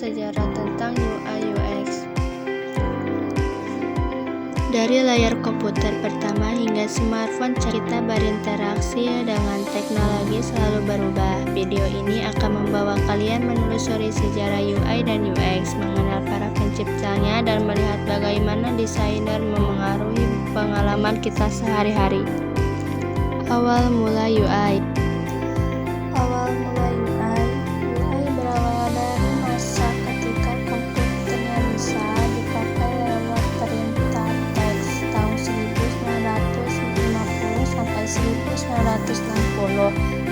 sejarah tentang UI UX. Dari layar komputer pertama hingga smartphone, kita berinteraksi dengan teknologi selalu berubah. Video ini akan membawa kalian menelusuri sejarah UI dan UX, mengenal para penciptanya, dan melihat bagaimana desainer memengaruhi pengalaman kita sehari-hari. Awal mula UI. UI berawal dari masa ketika komputernya bisa dipakai lewat perintah teks tahun 1950 sampai 1960.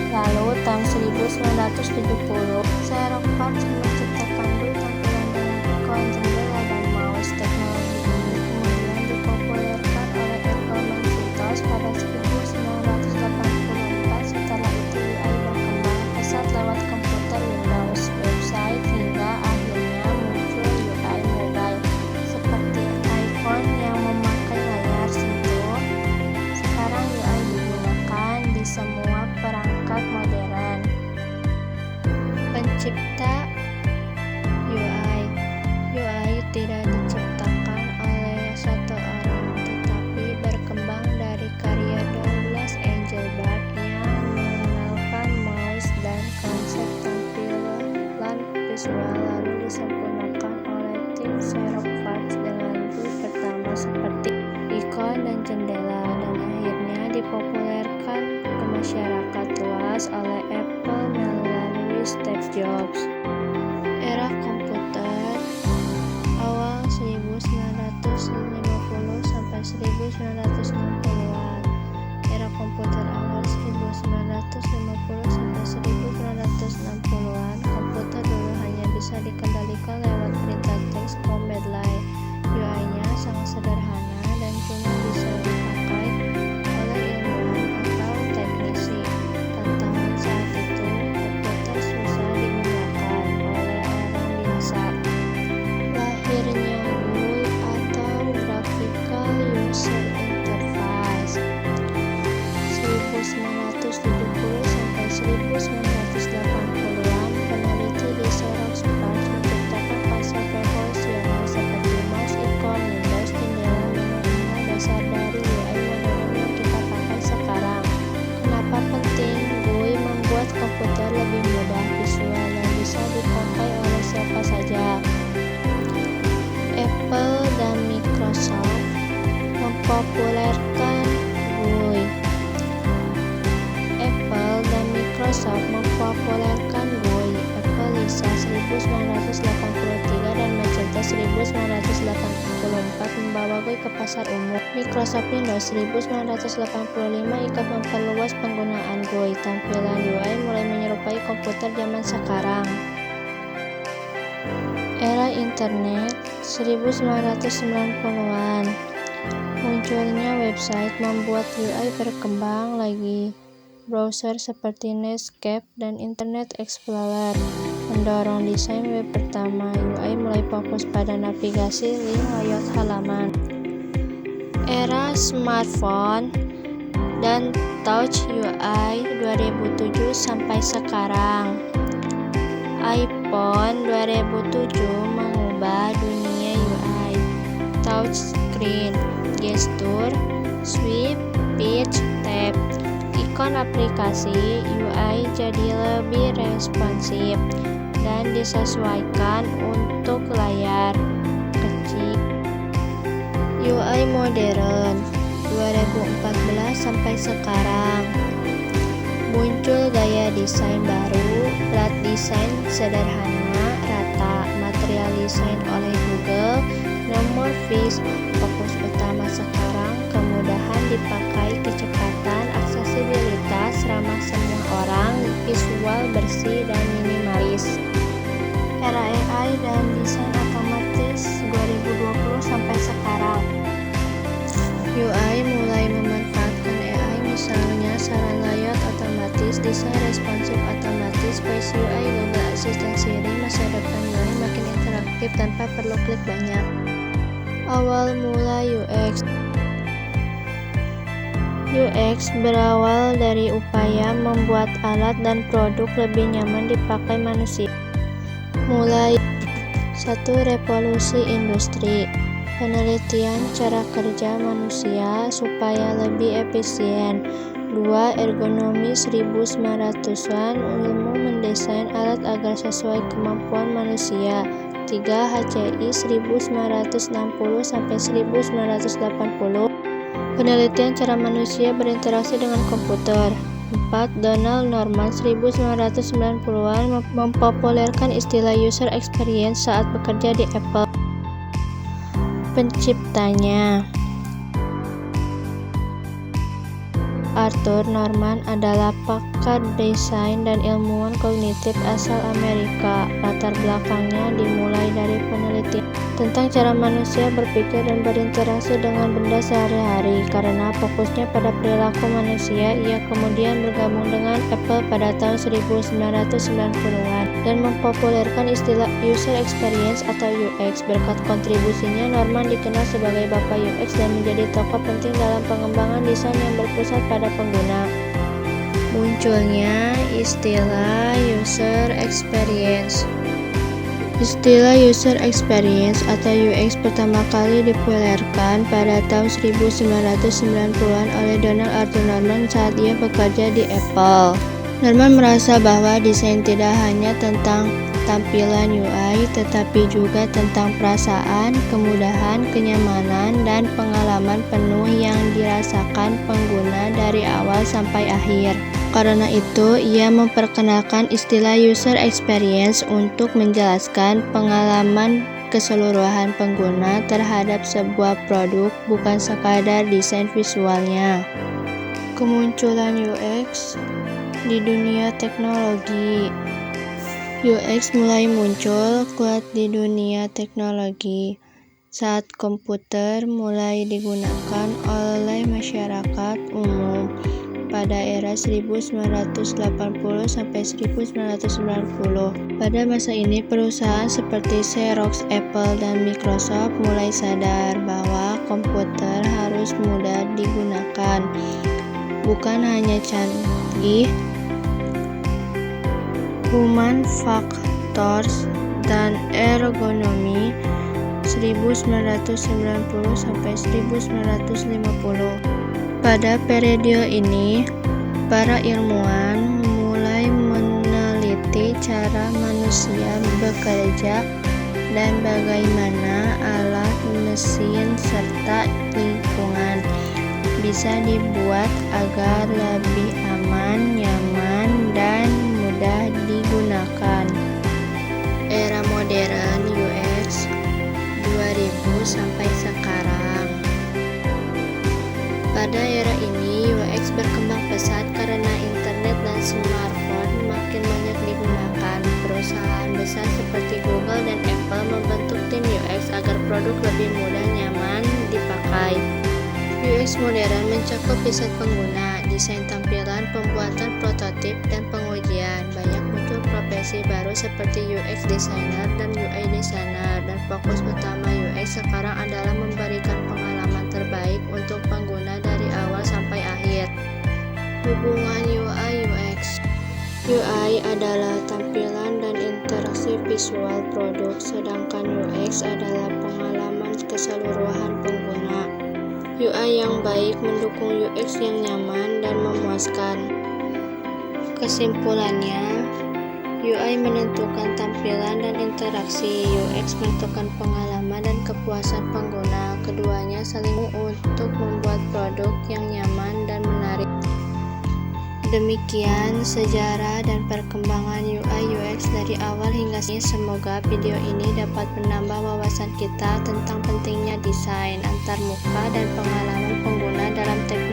Lalu tahun 1970, Xerox menciptakan GUI tampilan dengan ikon jendela dan mouse. Teknologi ini kemudian dipopulerkan oleh Apple Macintosh pada 1984. Setelah itu UI berkembang pesat lewat komputer Windows, website, hingga akhirnya muncul UI mobile seperti iPhone yang memakai layar sentuh. Sekarang UI digunakan di semua perangkat modern. Pencipta UI tidak diciptakan oleh satu orang, tetapi berkembang dari karya Douglas Engelbart yang mengenalkan mouse dan konsep tampilan visual, lalu disempurnakan oleh tim Xerox dengan GUI pertama seperti ikon dan jendela, dan akhirnya dipopulerkan ke masyarakat luas oleh Apple melalui Steve Jobs. Era komputer awal 1950 sampai 1960-an. Era komputer awal 1950 sampai 1960-an. Komputer dulu hanya bisa dikendalikan lewat perintah teks command line. UI-nya sangat sederhana dan cuma bisa dipakai oleh ilmuwan atau teknisi. Tantangan saat itu, komputer susah digunakan oleh orang biasa. Lahirnya GUI atau Graphical User Interface 1970 sampai 1980-an. Peneliti di Xerox menciptakan konsep revolusioner seperti mouse, ikon, Windows, jendela, menu dasar dari UI modern yang kita pakai sekarang. Kenapa penting? GUI membuat komputer lebih mudah, visual, dan bisa dipakai oleh siapa saja. Apple dan Microsoft mempopulerkan GUI. Apple Lisa 1983 dan Macintosh 1984 membawa GUI ke pasar umum. Microsoft Windows 1985 ikut memperluas penggunaan GUI. Tampilan UI mulai menyerupai komputer zaman sekarang. Era internet 1990-an. Munculnya website membuat UI berkembang lagi. Browser seperti Netscape dan Internet Explorer mendorong desain web pertama. UI mulai fokus pada navigasi, link, layout halaman. Era smartphone dan touch UI 2007 sampai sekarang. iPhone 2007 mengubah dunia UI. Touchscreen, gestur, swipe, pitch, tap, ikon aplikasi. UI jadi lebih responsif dan disesuaikan untuk layar kecil. UI modern 2014 sampai sekarang. Muncul gaya desain baru, flat design sederhana, rata, material desain oleh Google, no more fish. Fokus utama sekarang kemudahan dipakai, kecepatan, aksesibilitas, ramah semua orang, visual bersih dan minimalis. Era AI dan desain otomatis 2020 sampai sekarang. UI mulai memanfaatkan AI, misalnya saran layout otomatis, desain responsif otomatis, voice UI, Google Assistant, Siri. Masa depan UI makin interaktif tanpa perlu klik banyak. Awal mula UX. UX berawal dari upaya membuat alat dan produk lebih nyaman dipakai manusia. Mulai 1. Revolusi industri. Penelitian cara kerja manusia supaya lebih efisien. 2. Ergonomi 1900-an, ilmu mendesain alat agar sesuai kemampuan manusia. 3. HCI 1960-1980, penelitian cara manusia berinteraksi dengan komputer. 4. Donald Norman 1990-an mempopulerkan istilah user experience saat bekerja di Apple. Penciptanya Arthur Norman adalah pakar desain dan ilmuwan kognitif asal Amerika. Latar belakangnya dimulai dari penelitian tentang cara manusia berpikir dan berinteraksi dengan benda sehari-hari. Karena fokusnya pada perilaku manusia, ia kemudian bergabung dengan Apple pada tahun 1990-an dan mempopulerkan istilah user experience atau UX. Berkat kontribusinya, Norman dikenal sebagai Bapak UX dan menjadi tokoh penting dalam pengembangan desain yang berpusat pada pengguna. Munculnya istilah user experience. Istilah user experience atau UX pertama kali dipopulerkan pada tahun 1990-an oleh Donald Arthur Norman saat ia bekerja di Apple. Norman merasa bahwa desain tidak hanya tentang tampilan UI, tetapi juga tentang perasaan, kemudahan, kenyamanan, dan pengalaman penuh yang dirasakan pengguna dari awal sampai akhir. Karena itu, ia memperkenalkan istilah user experience untuk menjelaskan pengalaman keseluruhan pengguna terhadap sebuah produk, bukan sekadar desain visualnya. Kemunculan UX di dunia teknologi. UX mulai muncul kuat di dunia teknologi saat komputer mulai digunakan oleh masyarakat umum pada era 1980 sampai 1990. Pada masa ini, perusahaan seperti Xerox, Apple, dan Microsoft mulai sadar bahwa komputer harus mudah digunakan, bukan hanya canggih. Human Factors dan Ergonomi 1990 sampai 1950. Pada periode ini, para ilmuwan mulai meneliti cara manusia bekerja dan bagaimana alat, mesin, serta lingkungan bisa dibuat agar lebih aman, nyaman, dan mudah digunakan. Era modern UX 2000 sampai sekarang. Pada era ini, UX berkembang pesat karena internet dan smartphone makin banyak digunakan. Perusahaan besar seperti Google dan Apple membentuk tim UX agar produk lebih mudah, nyaman dipakai. UX modern mencakup riset pengguna, desain tampilan, pembuatan prototip, dan pengujian. Banyak muncul profesi baru seperti UX designer dan UI designer, dan fokus utama UX sekarang adalah memberikan pengalaman terbaik untuk pengguna dari awal sampai akhir. Hubungan UI/UX. UI adalah tampilan dan interaksi visual produk, sedangkan UX adalah pengalaman keseluruhan pengguna. UI yang baik mendukung UX yang nyaman dan memuaskan. Kesimpulannya, UI menentukan tampilan dan interaksi, UX menentukan pengalaman dan kepuasan pengguna. Keduanya saling untuk membuat produk yang nyaman dan menarik. Demikian sejarah dan perkembangan UI/UX dari awal hingga kini. Semoga video ini dapat menambah wawasan kita tentang pentingnya desain antarmuka dan pengalaman pengguna dalam teknologi.